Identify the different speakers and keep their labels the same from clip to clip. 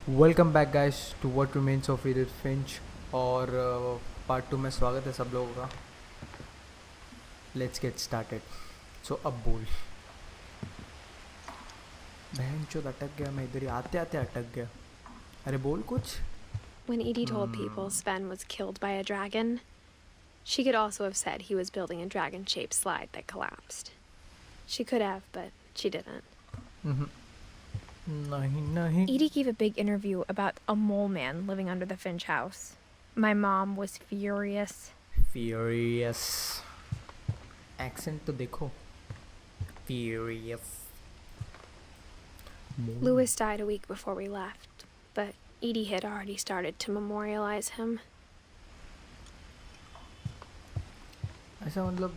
Speaker 1: Welcome back guys to what remains of Edith Finch और part 2 में स्वागत है सब लोगों का। Let's get started. सो अब बोल। बहन चोद अटक गया मैं इधर ही आते आते अटक गया। अरे बोल कुछ।
Speaker 2: When Edie told people Sven was killed by a dragon, she could also have said he was building a dragon-shaped slide that collapsed. She could have, but she didn't.
Speaker 1: नहीं
Speaker 2: Edie gave a big interview about a mole man living under the Finch house. My mom was furious.
Speaker 1: Furious accent तो देखो। Furious
Speaker 2: Louis died a week before we left, but Edie had already started to memorialize him.
Speaker 1: ऐसा मतलब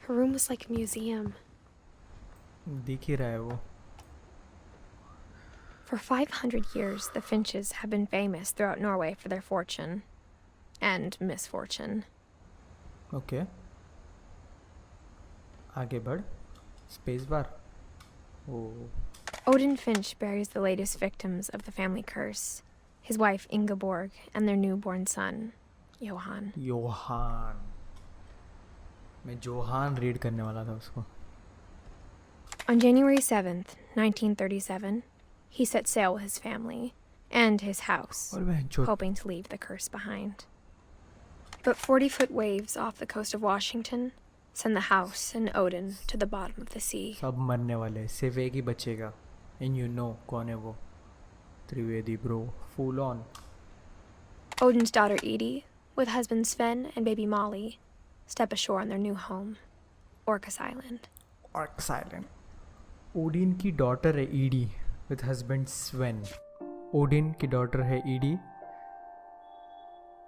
Speaker 2: Her room was like a museum.
Speaker 1: दिख ही रहा है वो।
Speaker 2: For 500 years, the Finches have been famous throughout Norway for their fortune and misfortune.
Speaker 1: Okay आगे बढ़। Space bar. ओ
Speaker 2: Odin Finch buries the latest victims of the family curse, his wife Ingeborg and their newborn son, Johan.
Speaker 1: Yohan. मैं Johan read करने वाला था उसको।
Speaker 2: On January 7th, 1937, he set sail with his family and his house,
Speaker 1: और वह जो
Speaker 2: hoping to leave the curse behind. But 40-foot waves off the coast of Washington send the house and Odin to the bottom of the sea.
Speaker 1: सब मरने वाले सिर्फ एक ही बचेगा। And you know कौन है वो। Trivedi bro full on.
Speaker 2: Odin's daughter Edie, with husband Sven and baby Molly, step ashore on their new home, Orcas Island.
Speaker 1: Orcs island. Odin की डॉटर है ED with husband Sven. Odin की daughter है ED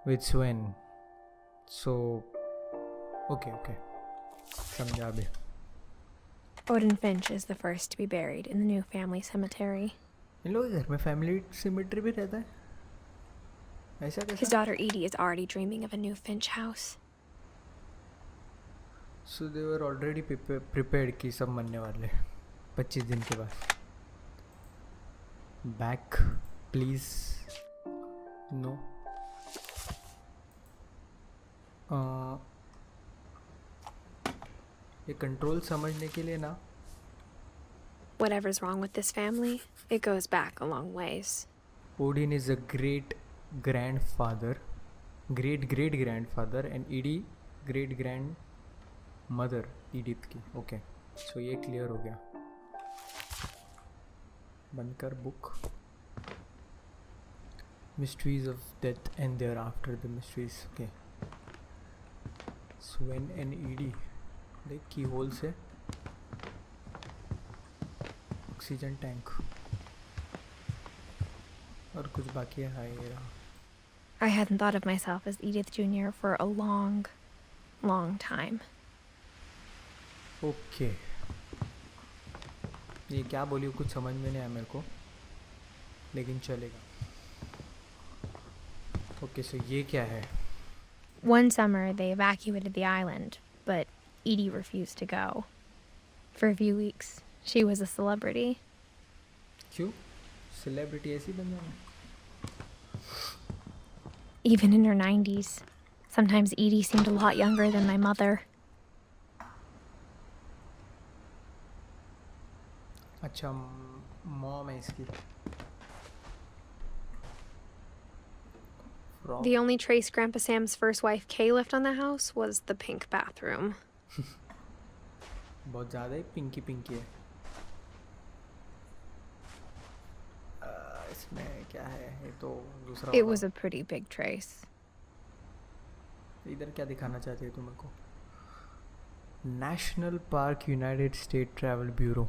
Speaker 1: with Sven. So okay okay समझा अभी।
Speaker 2: Odin Finch is the first to be buried in the new family cemetery.
Speaker 1: इन लोगों के घर में फैमिली सिमेट्री भी रहता है ऐसा
Speaker 2: His
Speaker 1: कैसा?
Speaker 2: daughter Edie is already dreaming of a new Finch house.
Speaker 1: So they were already prepared कि सब मरने वाले 25 दिन के बाद। Back please no. ये कंट्रोल समझने के लिए ना
Speaker 2: Whatever's wrong with this family, it goes back a long ways.
Speaker 1: Odin is a great grandfather, great great grandfather and Edie great grandmother Edith की। ओके सो ये clear हो गया। बंद कर book. Mysteries of death and thereafter the mysteries. Okay Sven and Edie देख की whole से oxygen tank और कुछ बाकी है। हाँ ये रहा।
Speaker 2: I hadn't thought of myself as Edith Jr. for a long, long time.
Speaker 1: Okay ये क्या बोली कुछ समझ में नहीं आया मेरे को लेकिन चलेगा। ओके सो ये क्या है?
Speaker 2: One summer, they evacuated the island, but Edie refused to go. For a few weeks, she was a celebrity.
Speaker 1: क्यों सेलिब्रिटी ऐसी बन जाना?
Speaker 2: Even in her 90s. Sometimes Edie seemed a lot younger than my mother.
Speaker 1: अच्छा mom है इसकी।
Speaker 2: The only trace Grandpa Sam's first wife Kay left on the house was the pink bathroom.
Speaker 1: बहुत ज़्यादा ही पिंकी पिंकी है। इसमें क्या है? ये तो दूसरा
Speaker 2: It
Speaker 1: होगा।
Speaker 2: was a pretty big trace.
Speaker 1: इधर क्या दिखाना चाहती है तुम मेरे को? National Park United State travel bureau.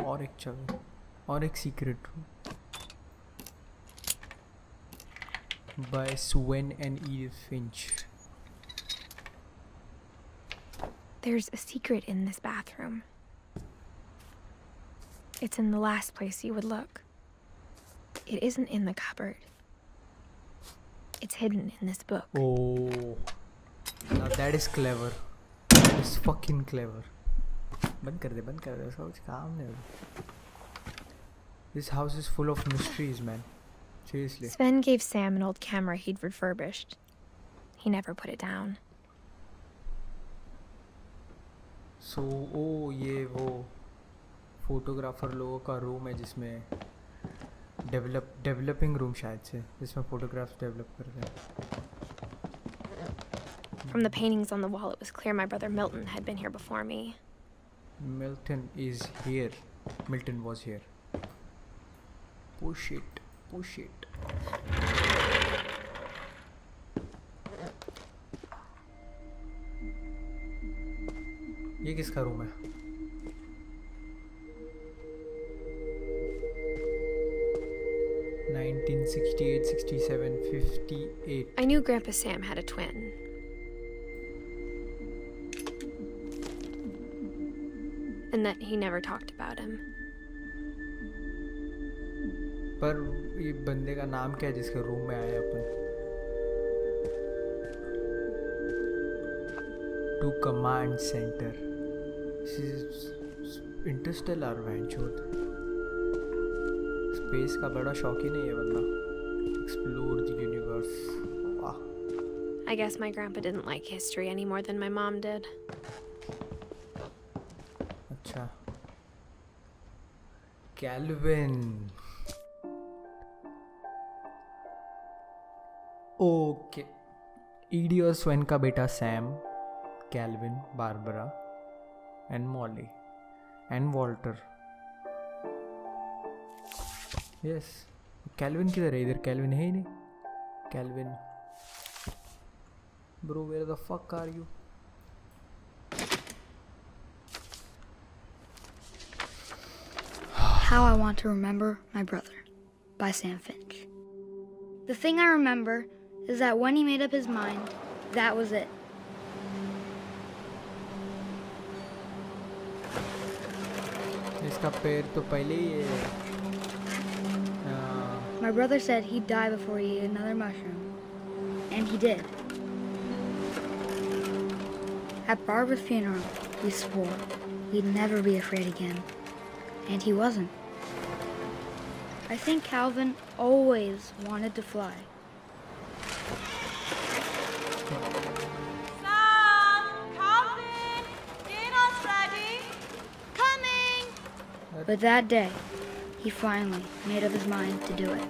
Speaker 1: और एक जगह और एक secret room by Sven and Edith Finch.
Speaker 2: There's a secret in this bathroom. It's in the last place you would look. It isn't in the cupboard. It's hidden in this book.
Speaker 1: Oh, now that is clever. That is fucking clever. बंद कर दे उसका कुछ काम नहीं होगा। This house is full of mysteries, man. Seriously.
Speaker 2: Sven gave Sam an old camera he'd refurbished. He never put it down.
Speaker 1: So, oh, ये वो photographer लोगों का रूम है जिसमें डेवलपिंग रूम शायद से जिसमें फोटोग्राफ्स डेवलप करते हैं.
Speaker 2: From the paintings on the wall, it was clear my brother Milton had been here before me.
Speaker 1: Milton is here. Milton was here. Push it. Push it. ये किसका room है? (1968, 67, 58).
Speaker 2: I knew Grandpa Sam had a twin. And that he never talked about him.
Speaker 1: पर ये बंदे का नाम क्या है जिसके रूम में आए अपन? To command center. This is interstellar venture. Space का बड़ा शौकीन है ये बंदा. Explore the universe. वाह.
Speaker 2: I guess my grandpa didn't like history any more than my mom did.
Speaker 1: अच्छा. Calvin. ओके. ईडी और स्वेन का बेटा Sam, Calvin, Barbara and Molly and Walter. Yes. Calvin किधर है? इधर कैल्विन है ही नहीं. Calvin bro, where the fuck are you?
Speaker 3: How I Want to Remember My Brother by Sam Finch. The thing I remember is that when he made up his mind, that was it.
Speaker 1: इसका पैर तो पहले ही है.
Speaker 3: My brother said he'd die before he ate another mushroom. And he did. At Barbara's funeral, we swore we'd never be afraid again. And he wasn't. I think Calvin always wanted to fly.
Speaker 4: Sam! Calvin! Dinner's ready! Coming!
Speaker 3: But that day, he finally made up his mind to do it.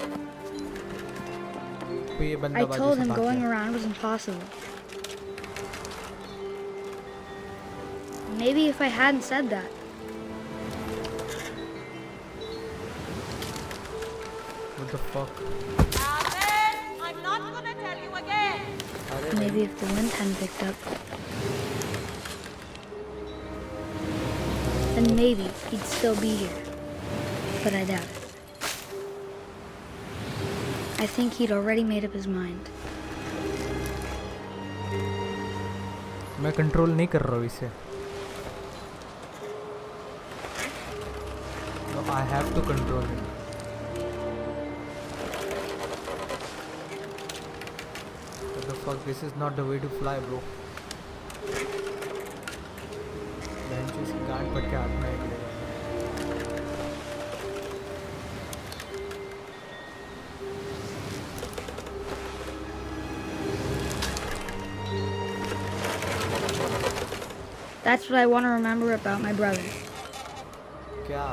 Speaker 1: तो ये बंदा
Speaker 3: I
Speaker 1: बाजू
Speaker 3: told
Speaker 1: से
Speaker 3: him
Speaker 1: भाग
Speaker 3: going
Speaker 1: गया.
Speaker 3: around was impossible. Maybe if I hadn't said that,
Speaker 1: What the fuck?
Speaker 4: Calvin! I'm not gonna tell you again!
Speaker 1: अरे
Speaker 3: maybe if the wind hadn't picked up, then maybe he'd still be here. But I doubt it. I think he'd already made up his mind.
Speaker 1: मैं control नहीं कर रहा हूँ इसे. No, I have to control him. What the fuck? This is not the way to fly, bro. Bench इसकी गांड पट के हाथ में निकलेगा.
Speaker 3: That's what I want to remember about my brother.
Speaker 1: क्या?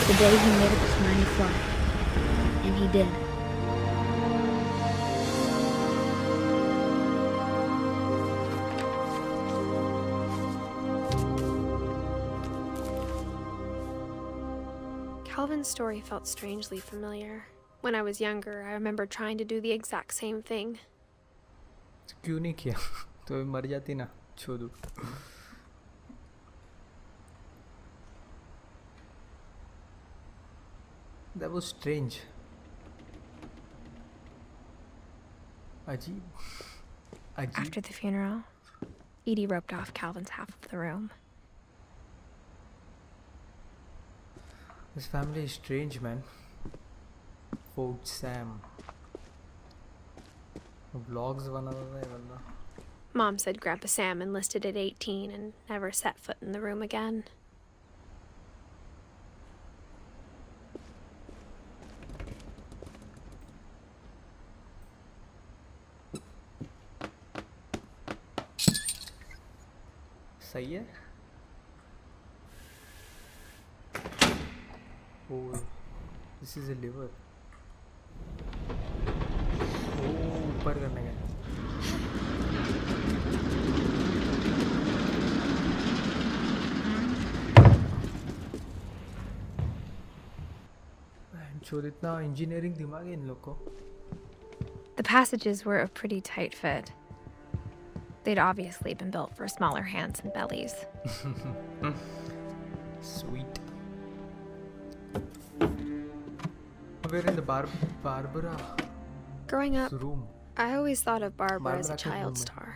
Speaker 3: The day he made up his mind to fly. And he did.
Speaker 2: Calvin's story felt strangely familiar. When I was younger, I remember trying to do the exact same thing.
Speaker 1: क्यों नहीं किया? तो मर जाती ना. छोड़ दो. That was strange. अजीब.
Speaker 2: After the funeral, Edie roped off Calvin's half of the room.
Speaker 1: This family is strange, man. Fort Sam. Vlogs बना रहा है बंदा.
Speaker 2: Mom said Grandpa Sam enlisted at 18 and never set foot in the room again.
Speaker 1: सही है. Oh, this is a liver. Oh, ऊपर करने का. जो इतना इंजीनियरिंग दिमाग है इन लोग को.
Speaker 2: The passages were a pretty tight fit. They'd obviously been built for smaller hands and bellies.
Speaker 1: Sweet. We're in the Barbara
Speaker 2: Growing up,
Speaker 1: room.
Speaker 2: I always thought of Barbara as a
Speaker 1: Barbara का
Speaker 2: child
Speaker 1: room है.
Speaker 2: star.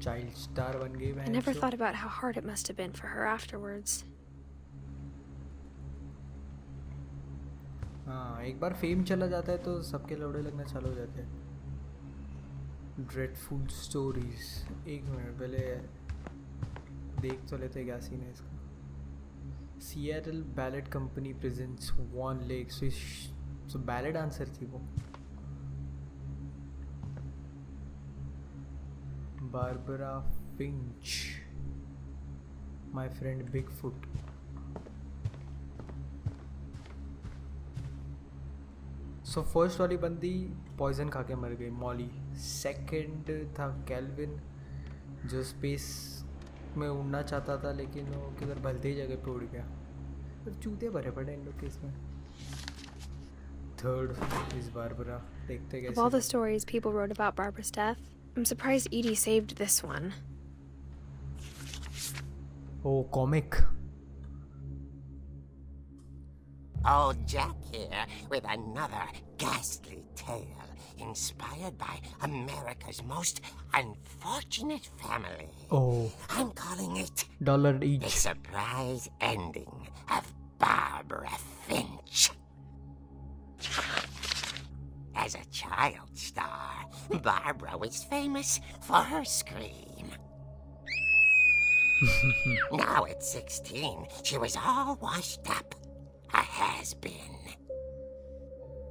Speaker 1: Child star बन गई
Speaker 2: I
Speaker 1: बहन.
Speaker 2: never thought about how hard it must have been for her afterwards.
Speaker 1: हाँ, एक बार fame चला जाता है तो सबके लौड़े लगना चालू हो जाते हैं. Dreadful stories. एक मिनट पहले देख तो लेते क्या सीन है इसका. Seattle Ballet Company presents One Lake. So ballet dancer थी वो. Barbara Finch. My friend Bigfoot. So first वाली बंदी पॉइजन खा के मर गई, मॉली. सेकंड था कैल्विन जो स्पेस में उड़ना चाहता था लेकिन वो किधर भलती जगह पे उड़ गया. तो चूते भरे पड़े इन लोग के इसमें. Third is Barbara. देखते
Speaker 2: Of all the
Speaker 1: कैसे.
Speaker 2: stories people wrote about Barbara's death, I'm surprised Edie saved this one.
Speaker 1: Oh, comic.
Speaker 5: Old Jack here with another ghastly tale inspired by America's most unfortunate family.
Speaker 1: Oh,
Speaker 5: I'm calling it
Speaker 1: $1
Speaker 5: The
Speaker 1: each.
Speaker 5: Surprise Ending of Barbara Finch. As a child star, Barbara was famous for her scream. Now at 16, she was all washed up. A has-been.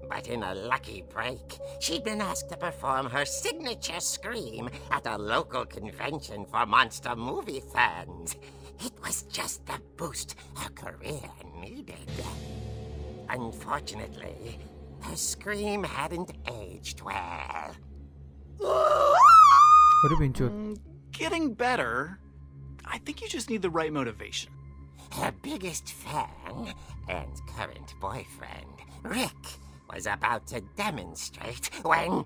Speaker 5: But in a lucky break, she'd been asked to perform her signature scream at a local convention for monster movie fans. It was just the boost her career needed. Unfortunately, her scream hadn't aged well.
Speaker 1: अरे बिंचो.
Speaker 6: Getting better. I think you just need the right motivation.
Speaker 5: Her biggest fan and current boyfriend, Rick, was about to demonstrate when...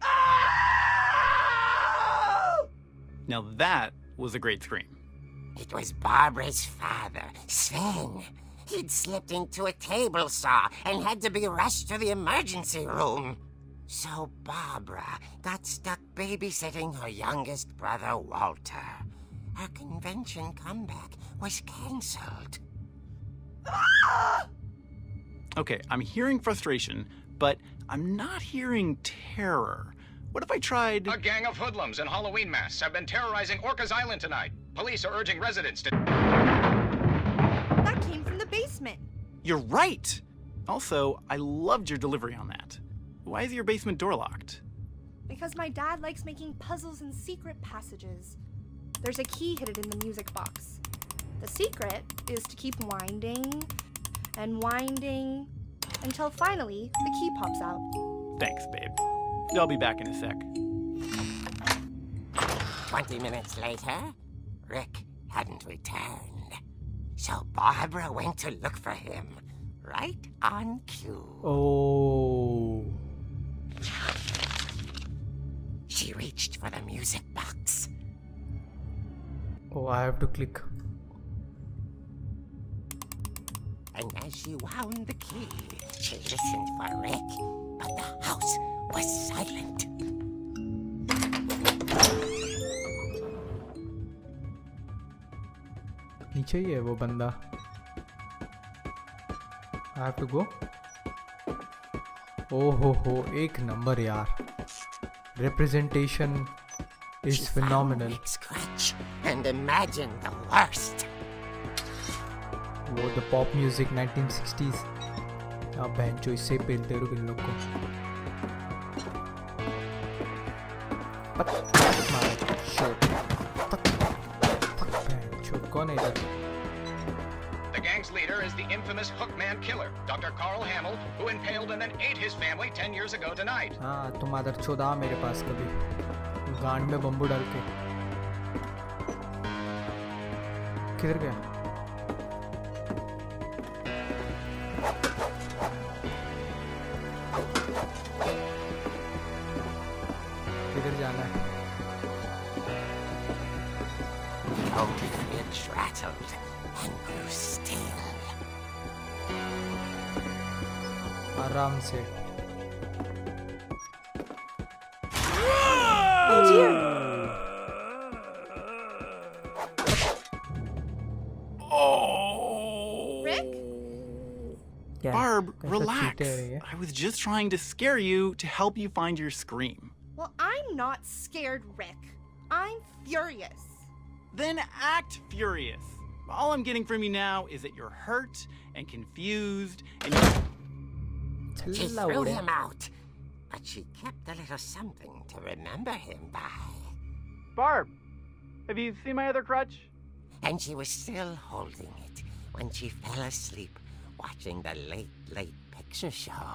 Speaker 6: Now that was a great scream.
Speaker 5: It was Barbara's father, Sven. He'd slipped into a table saw and had to be rushed to the emergency room. So Barbara got stuck babysitting her youngest brother, Walter. Her convention comeback was cancelled.
Speaker 6: Okay, I'm hearing frustration, but I'm not hearing terror. What if I tried...
Speaker 7: A gang of hoodlums in Halloween masks have been terrorizing Orcas Island tonight. Police are urging residents to...
Speaker 4: That came from the basement.
Speaker 6: You're right! Also, I loved your delivery on that. Why is your basement door locked?
Speaker 4: Because my dad likes making puzzles and secret passages. There's a key hidden in the music box. The secret is to keep winding and winding until finally the key pops out.
Speaker 6: Thanks, babe. I'll be back in a sec.
Speaker 5: 20 minutes later, Rick hadn't returned. So Barbara went to look for him, right on cue.
Speaker 1: Oh.
Speaker 5: She reached for the music box.
Speaker 1: Oh, I have to click.
Speaker 5: And as she wound the key, she listened for Rick, but the house was silent.
Speaker 1: नीचे ही है वो बंदा. I have to go. हो एक number यार. Representation is
Speaker 5: She
Speaker 1: phenomenal.
Speaker 5: found Rick's crutch and imagined the worst.
Speaker 1: वो the pop music 1960s. अब बहनचोद इससे ही पेलते रहो इन लोग को. कौन है इधर?
Speaker 7: The gang's leader is the infamous Hookman killer, Dr. Carl Hamill, who impaled and then ate his family 10 years ago tonight.
Speaker 1: हाँ तुम आदर चौदह मेरे पास कभी गांड में बम्बू डाल के. किधर गया? किधर जाना है?
Speaker 5: Finch rattled and grew still.
Speaker 1: आराम से.
Speaker 4: Oh dear! Rick?
Speaker 1: क्या?
Speaker 6: Barb,
Speaker 1: कैसा
Speaker 6: relax.
Speaker 1: चीटे रही है?
Speaker 6: I was just trying to scare you to help you find your scream.
Speaker 4: Well, I'm not scared, Rick. I'm furious.
Speaker 6: Then act furious. All I'm getting from you now is that you're hurt and confused and
Speaker 5: She
Speaker 1: छल्ला
Speaker 5: threw
Speaker 1: उड़े.
Speaker 5: him out, but she kept a little something to remember him by.
Speaker 6: Barb, have you seen my other crutch?
Speaker 5: And she was still holding it when she fell asleep watching the late picture show.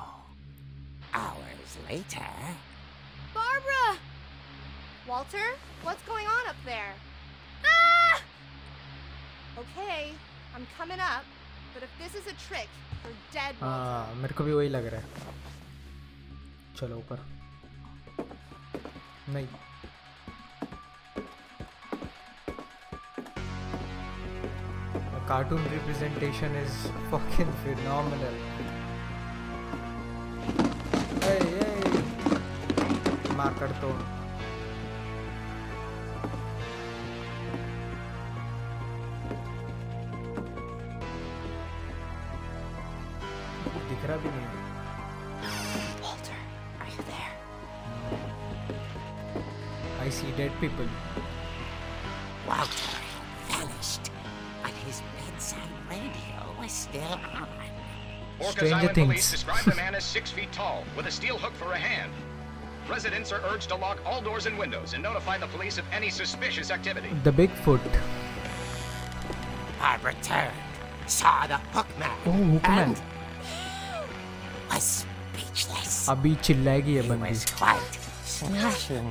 Speaker 5: Hours later...
Speaker 4: Barbara! Walter, what's going on up there? Ah! Okay, I'm coming up, but if this is a trick, you're dead, Walter.
Speaker 1: हाँ मेरे को भी वही लग रहा है. चलो ऊपर. नहीं. The cartoon representation is fucking phenomenal. Hey. मार तो. दिख रहा भी नहीं है.
Speaker 5: Walter, are you there?
Speaker 1: I see dead people.
Speaker 5: Walter vanished, but his bedside radio was still on.
Speaker 7: Orcas
Speaker 1: Stranger
Speaker 7: Island
Speaker 1: Things.
Speaker 7: police describe the man as 6 feet tall, with a steel hook for a hand. Residents are urged to lock all doors and windows and notify the police of any suspicious activity.
Speaker 1: The Bigfoot.
Speaker 5: Barbara turned, saw the Hookman,
Speaker 1: Oh, Hookman.
Speaker 5: and was speechless.
Speaker 1: अभी चिल्लाएगी ये
Speaker 5: He
Speaker 1: बंदी.
Speaker 5: was quite smashing.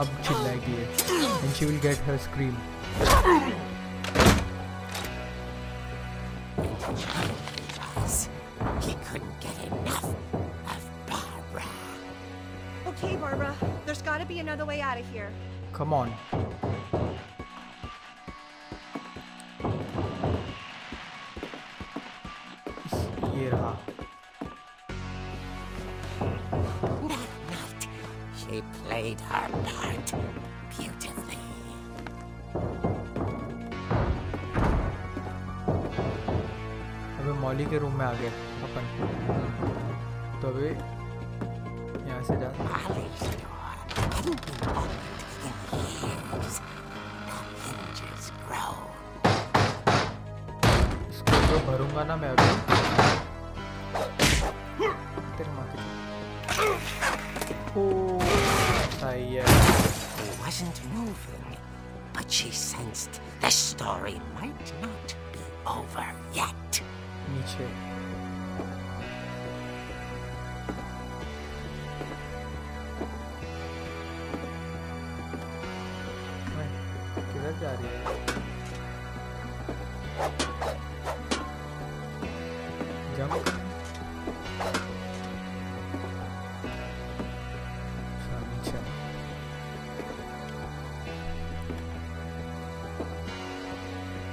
Speaker 1: अब चिल्लाएगी ये. And she will get her scream.
Speaker 5: He couldn't get enough of Barbara.
Speaker 4: Okay, Barbara, there's gotta be another way out of here.
Speaker 1: Come on. ये रहा.
Speaker 5: That night, she played her part beautifully.
Speaker 1: अबे Molly के room में आ गए अपन. तो अबे यहाँ से जा.
Speaker 5: Molly's door hadn't been opened in years. The hinges groaned.
Speaker 1: इसको तो भरूंगा ना मैं अभी. तेरे माँ की. ओह सही है.
Speaker 5: He wasn't moving, but she sensed the story might not be over yet.
Speaker 1: नीचे. किधर जा रही है? जंप. अच्छा नीचे.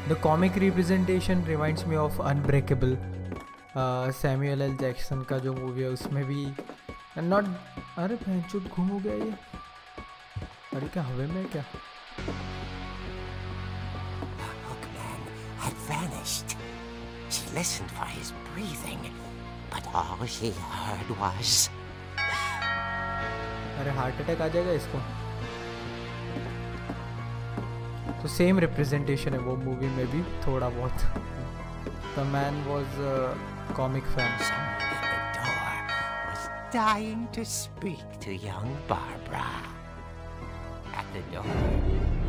Speaker 1: The comic representation reminds me of Unbreakable. Samuel L Jackson का जो मूवी है उसमें भी नॉट. अरे भैंचोद घूम हो गया ये. अरे क्या हवे में क्या?
Speaker 5: The Hookman vanished. She listened for his breathing, but all she heard was...
Speaker 1: अरे हार्ट अटैक आ जाएगा इसको. तो सेम रिप्रेजेंटेशन है वो मूवी में भी थोड़ा बहुत. The man was a comic fan.
Speaker 5: Someone at the door was dying to speak to young Barbara. At the door,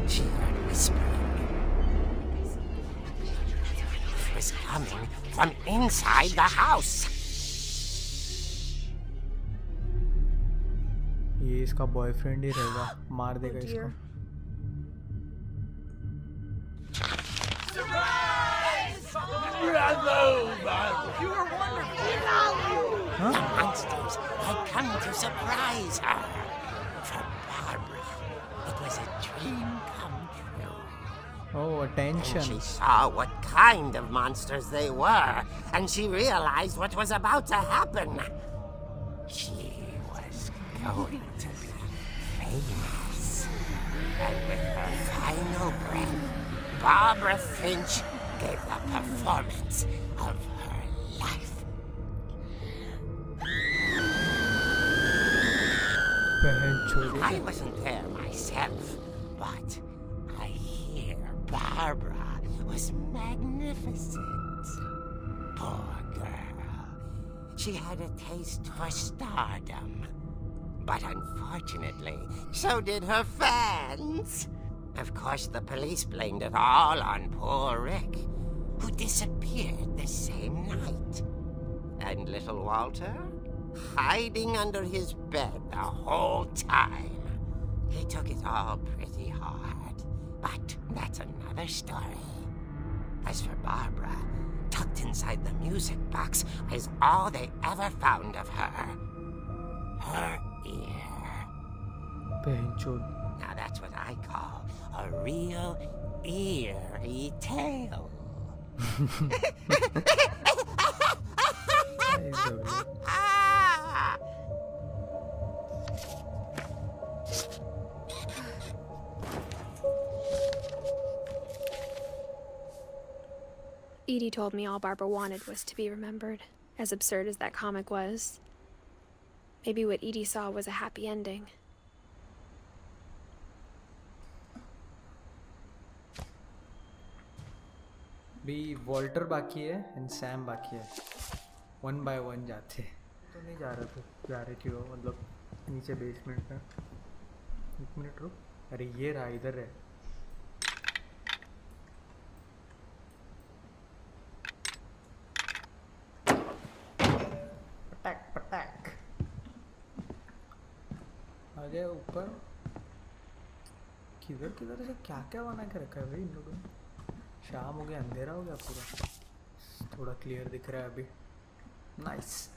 Speaker 5: she heard whispering. It was coming from inside the house.
Speaker 1: ये इसका boyfriend ही रहेगा, मार देगा इसको.
Speaker 5: The monsters had come to surprise her. For Barbara, it was a dream come true.
Speaker 1: Oh, attention.
Speaker 5: She saw what kind of monsters they were, and she realized what was about to happen. She was going to be famous. And with her final breath, Barbara Finch gave the performance of her life. I wasn't there myself, but I hear Barbara was magnificent. Poor girl. She had a taste for stardom. But unfortunately, so did her fans. Of course, the police blamed it all on poor Rick, who disappeared the same night. And little Walter? Hiding under his bed the whole time. He took it all pretty hard. But that's another story. As for Barbara, tucked inside the music box is all they ever found of her. Her ear. Now that's what I call a real eerie tale.
Speaker 2: Edie told me all Barbara wanted was to be remembered, as absurd as that comic was. Maybe what Edie saw was a happy ending.
Speaker 1: भी Walter बाकी है and Sam बाकी है. 1 by 1 जाते तो नहीं जा रहे थे, जा रहे थी वो मतलब नीचे बेसमेंट में. 1 मिनट रुक. अरे ये रहा, इधर है. पटाक पटाक आ गया ऊपर. किधर किधर से क्या क्या बना के रखा है भाई इन लोगों ने. शाम हो गया, अंधेरा हो गया पूरा. थोड़ा क्लियर दिख रहा है अभी. नाइस.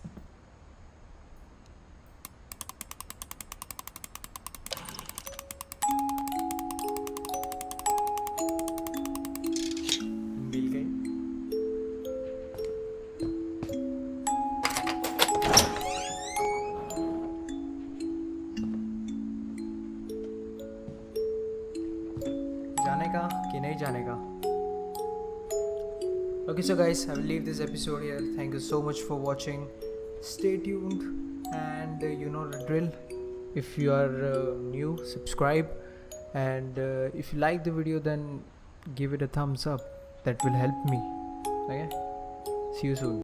Speaker 1: मिल गई. जाने का कि नहीं जाने का. Okay, so guys, I will leave this episode here. Thank you so much for watching. Stay tuned, and you know the drill. If you are new, subscribe, and if you like the video, then give it a thumbs up. That will help me. Okay, see you soon.